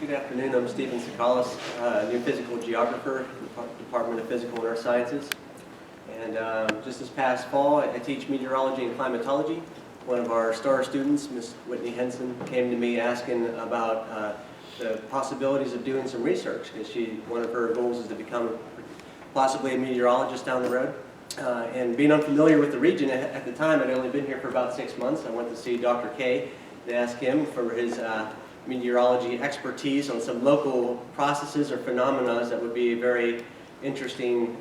Good afternoon. I'm Stephen Sakalis, new physical geographer, Department of Physical and Earth Sciences. And just this past fall, I teach meteorology and climatology. One of our star students, Miss Whitney Henson, came to me asking about the possibilities of doing some research, because one of her goals is to become possibly a meteorologist down the road. And being unfamiliar with the region at the time, I'd only been here for about 6 months. I went to see Dr. K to ask him for his meteorology expertise on some local processes or phenomena that would be a very interesting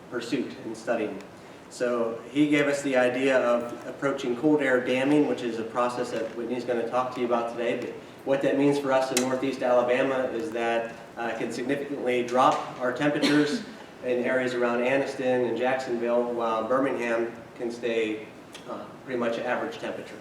pursuit in studying. So he gave us the idea of approaching cold air damming, which is a process that Whitney's going to talk to you about today. But what that means for us in northeast Alabama is that it can significantly drop our temperatures in areas around Anniston and Jacksonville, while Birmingham can stay pretty much average temperature.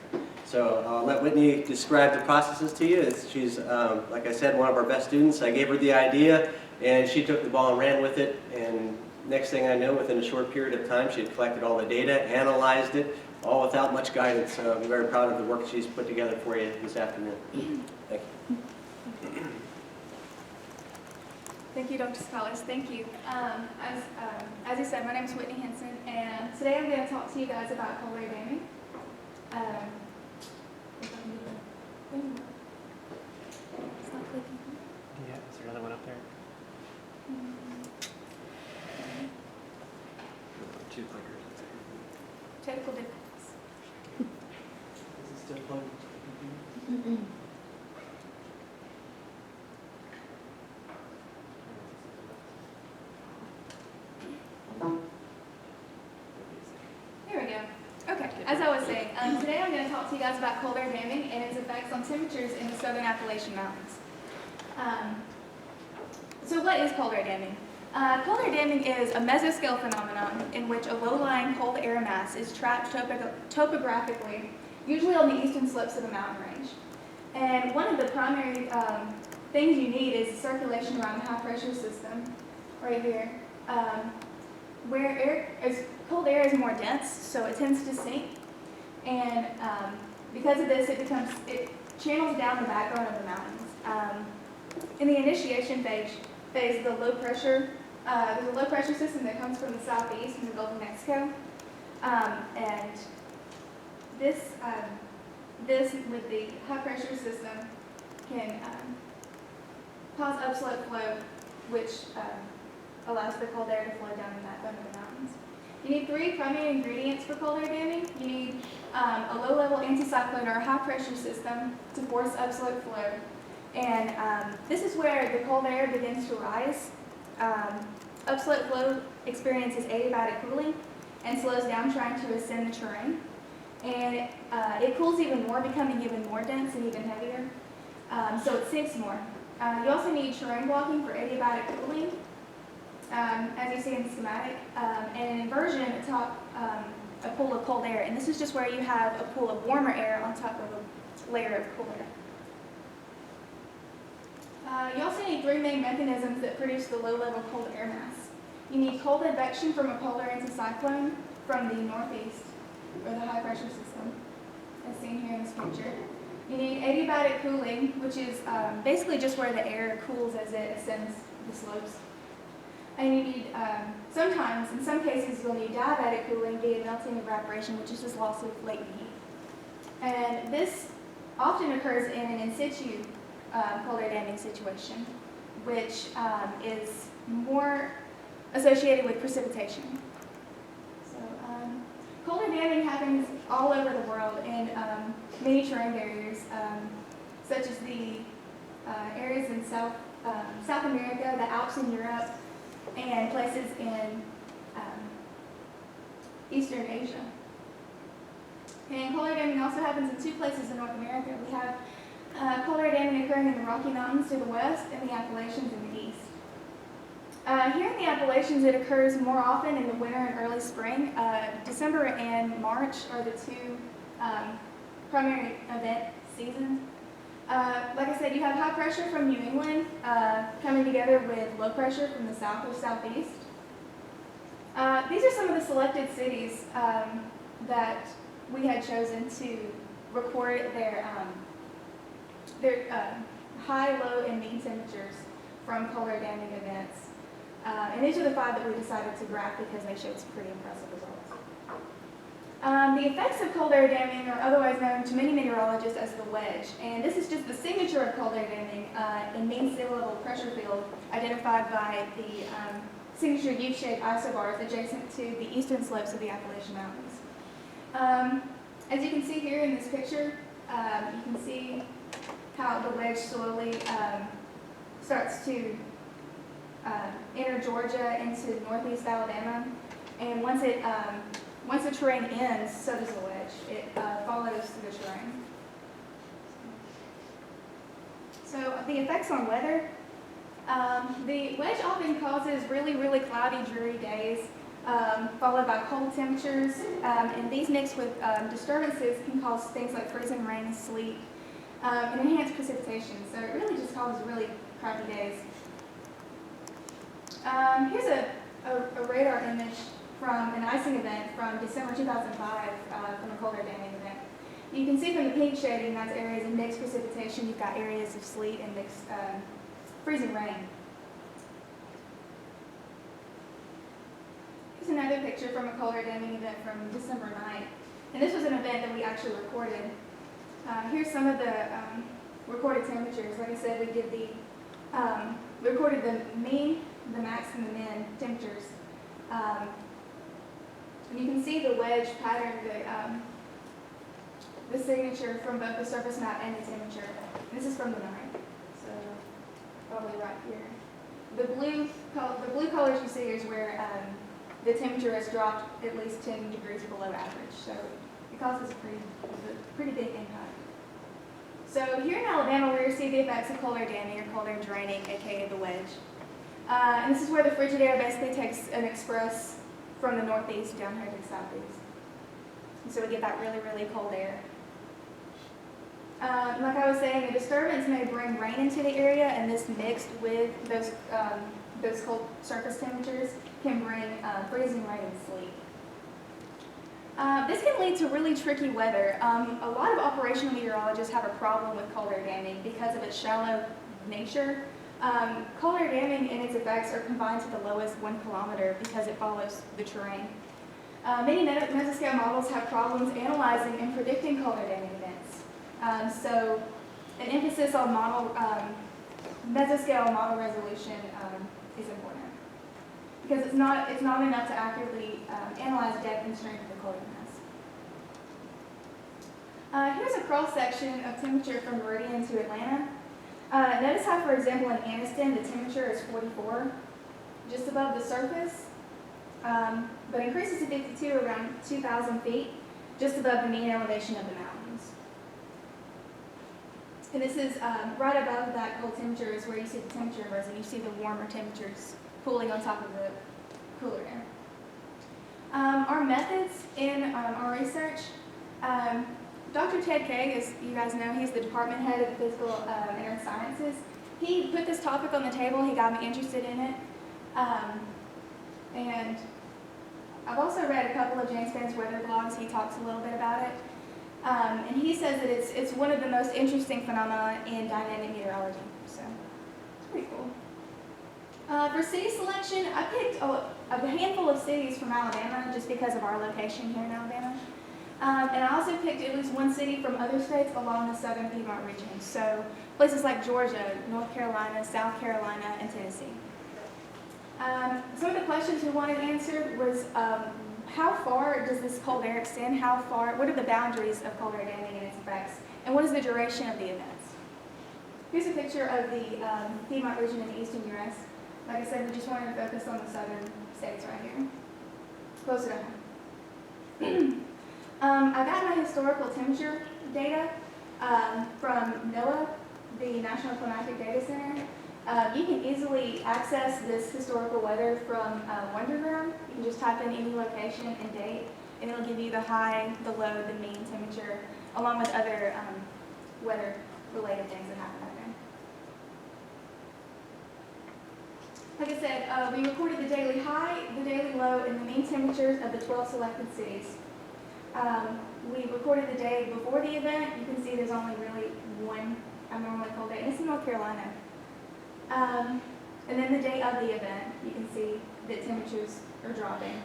So I'll let Whitney describe the processes to you. She's, like I said, one of our best students. I gave her the idea, and she took the ball and ran with it. And next thing I know, within a short period of time, she had collected all the data, analyzed it, all without much guidance. So I'm very proud of the work she's put together for you this afternoon. Thank you. Thank you, Dr. Sakalis. Thank you. As you said, my name is Whitney Henson, and today I'm going to talk to you guys about cold air damming. It's not clicking. Yeah, is there another one up there? Two clickers. Technical difficulties. Is it still plugged? Here we go. Okay, as I was saying, today I'm going to talk to you guys about cold air damming and its effects on temperatures in the southern Appalachian Mountains. So what is cold air damming? Cold air damming is a mesoscale phenomenon in which a low-lying cold air mass is trapped topographically, usually on the eastern slopes of a mountain range. And one of the primary things you need is circulation around a high-pressure system, right here, where cold air is more dense, so it tends to sink. And because of this, it channels down the backbone of the mountains. In the initiation phase, there's a low pressure system that comes from the southeast from the Gulf of Mexico, and this with the high pressure system can cause upslope flow, which allows the cold air to flow down the backbone of the mountains. You need 3 primary ingredients for cold air damming. You need a low-level anticyclone or a high-pressure system to force upslope flow. And this is where the cold air begins to rise. Upslope flow experiences adiabatic cooling and slows down trying to ascend the terrain. And it cools even more, becoming even more dense and even heavier. So it sinks more. You also need terrain blocking for adiabatic cooling, as you see in the schematic, and an inversion atop a pool of cold air. And this is just where you have a pool of warmer air on top of a layer of cool air. You also need 3 main mechanisms that produce the low-level cold air mass. You need cold advection from a polar anticyclone from the northeast, or the high-pressure system, as seen here in this picture. You need adiabatic cooling, which is basically just where the air cools as it ascends the slopes. And you need, sometimes, in some cases, you'll need diabatic cooling via melting evaporation, which is just loss of latent heat. And this often occurs in an in situ cold air damming situation, which is more associated with precipitation. So cold air damming happens all over the world in many terrain barriers, such as the areas in South America, the Alps in Europe, and places in Eastern Asia. And cold air damming also happens in 2 places in North America. We have cold air damming occurring in the Rocky Mountains to the west and the Appalachians in the east. Here in the Appalachians, it occurs more often in the winter and early spring. December and March are the 2 primary event seasons. Like I said, you have high pressure from New England coming together with low pressure from the south or southeast. These are some of the selected cities that we had chosen to record their high, low, and mean temperatures from polar damming events. And these are the 5 that we decided to graph because they showed some pretty impressive results. The effects of cold air damming are otherwise known to many meteorologists as the wedge, and this is just the signature of cold air damming in mean sea level pressure field identified by the signature U-shaped isobars adjacent to the eastern slopes of the Appalachian Mountains. As you can see here in this picture, you can see how the wedge slowly starts to enter Georgia into northeast Alabama, and once the terrain ends, so does the wedge. It follows the terrain. So the effects on weather. The wedge often causes really, really cloudy, dreary days, followed by cold temperatures, and these mixed with disturbances can cause things like freezing rain and sleet, and enhanced precipitation. So it really just causes really crappy days. Here's a radar image from an icing event from December 2005 from a cold air damming event. You can see from the pink shading that's areas of mixed precipitation. You've got areas of sleet and mixed freezing rain. Here's another picture from a cold air damming event from December 9th. And this was an event that we actually recorded. Here's some of the recorded temperatures. Like I said, we recorded the mean, the max, and the min temperatures. And you can see the wedge pattern, the signature from both the surface map and the temperature. This is from the 9th, so probably right here. The blue colors you see is where the temperature has dropped at least 10 degrees below average, so it causes a pretty big impact. So here in Alabama, we see the effects of cold air damming or cold air draining, aka the wedge. And this is where the frigid air basically takes an express from the northeast down here to the southeast. And so we get that really, really cold air. Like I was saying, a disturbance may bring rain into the area, and this mixed with those cold surface temperatures can bring freezing rain and sleet. This can lead to really tricky weather. A lot of operational meteorologists have a problem with cold air damming because of its shallow nature. Cold air damming and its effects are confined to the lowest 1 kilometer because it follows the terrain. Many mesoscale models have problems analyzing and predicting cold air damming events. So an emphasis on mesoscale model resolution is important because it's not enough to accurately analyze depth and strength of the cold mass. Here's a cross section of temperature from Meridian to Atlanta. Notice how, for example, in Anniston, the temperature is 44, just above the surface, but increases to 52 around 2,000 feet, just above the mean elevation of the mountains. And this is right above that cold temperature is where you see the temperature inverse, and you see the warmer temperatures cooling on top of the cooler air. Our methods in our research. Dr. Ted Kaye, as you guys know, he's the department head of the physical and earth sciences. He put this topic on the table. He got me interested in it. And I've also read a couple of James Penn's weather blogs. He talks a little bit about it. And he says that it's one of the most interesting phenomena in dynamic meteorology. So it's pretty cool. For city selection, I picked a handful of cities from Alabama just because of our location here in Alabama. And I also picked at least one city from other states along the southern Piedmont region. So places like Georgia, North Carolina, South Carolina, and Tennessee. Some of the questions we wanted answered was how far does this cold air extend? What are the boundaries of cold air damming and its effects? And what is the duration of the events? Here's a picture of the Piedmont region in the eastern U.S. Like I said, we just wanted to focus on the southern states right here. Closer to home. I got my historical temperature data from NOAA, the National Climatic Data Center. You can easily access this historical weather from Wonderground. You can just type in any location and date, and it'll give you the high, the low, the mean temperature, along with other weather-related things that happen out there. Like I said, we recorded the daily high, the daily low, and the mean temperatures of the 12 selected cities. We recorded the day before the event. You can see there's only really one abnormally cold day. And it's North Carolina. And then the day of the event, you can see that temperatures are dropping.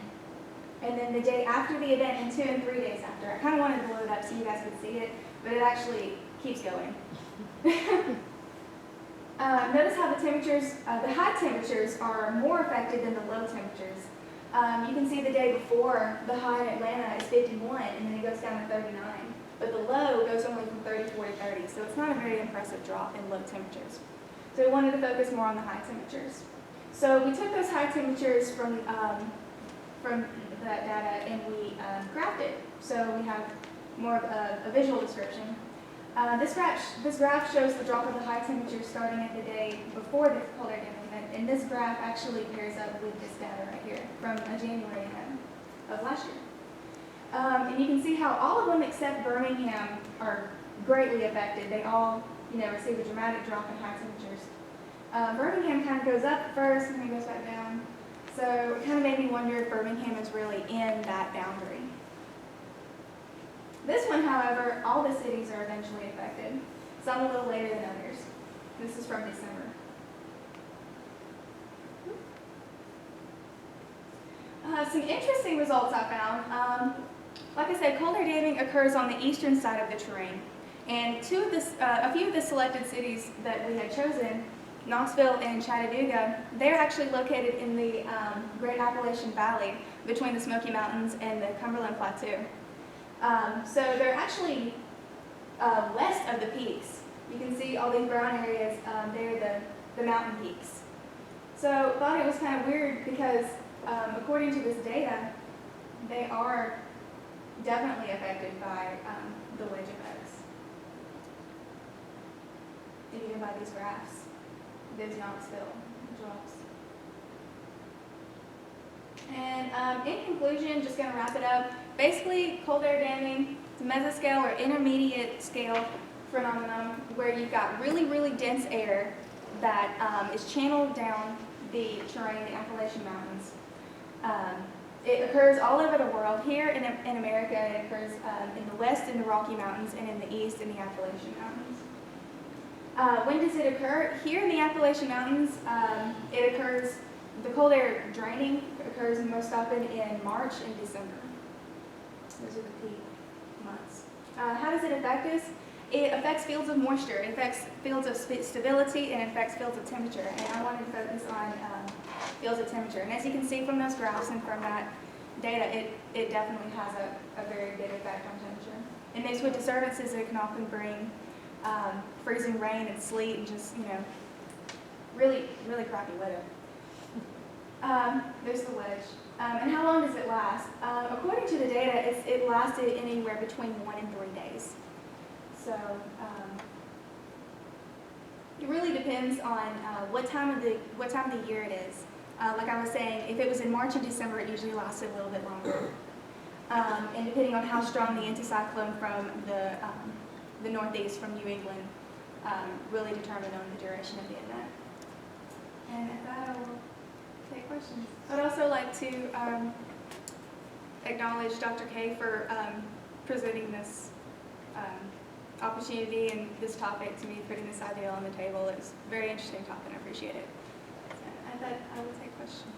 And then the day after the event and 2 and 3 days after. I kind of wanted to blow it up so you guys could see it, but it actually keeps going. Notice how the temperatures, the high temperatures are more affected than the low temperatures. You can see the day before, the high in Atlanta is 51, and then it goes down to 39. But the low goes only from 34 to 30, so it's not a very impressive drop in low temperatures. So we wanted to focus more on the high temperatures. So we took those high temperatures from that data and we graphed it. So we have more of a visual description. This graph shows the drop of the high temperatures starting at the day before the cold air damping event, and this graph actually pairs up with this data right here from January of last year. And you can see how all of them except Birmingham are greatly affected. They all, receive a dramatic drop in high temperatures. Birmingham kind of goes up first and then goes back down. So it kind of made me wonder if Birmingham is really in that boundary. This one, however, all the cities are eventually affected, some a little later than others. This is from December. Some interesting results I found. Like I said, cold air damping occurs on the eastern side of the terrain. And a few of the selected cities that we had chosen, Knoxville and Chattanooga, they're actually located in the Great Appalachian Valley between the Smoky Mountains and the Cumberland Plateau. So they're actually west of the peaks. You can see all these brown areas, they're the mountain peaks. So I thought it was kind of weird because according to this data, they are definitely affected by the wedge effects. And even by these graphs, those Knoxville drops. And in conclusion, just going to wrap it up. Basically, cold air damping is a mesoscale or intermediate scale phenomenon where you've got really, really dense air that is channeled down the terrain, the Appalachian Mountains. It occurs all over the world. Here in America, it occurs in the west in the Rocky Mountains and in the east in the Appalachian Mountains. When does it occur? Here in the Appalachian Mountains, it occurs, the cold air draining occurs most often in March and December. Those are the peak months. How does it affect us? It affects fields of moisture, it affects fields of stability, and it affects fields of temperature. And I wanted to focus on fields of temperature. And as you can see from those graphs and from that data, it definitely has a very big effect on temperature. And mixed with disturbances, it can often bring freezing rain and sleet and just, really, really crappy weather. There's the wedge. And how long does it last? According to the data, it lasted anywhere between 1 and 3 days. So it really depends on what time of the year it is. Like I was saying, if it was in March and December, it usually lasted a little bit longer. And depending on how strong the anticyclone from the northeast from New England really determined on the duration of the event. And at that, I will take questions. I'd also like to acknowledge Dr. Kay for presenting this opportunity and this topic to me, putting this idea on the table. It's a very interesting topic, and I appreciate it. So I thought I would take questions.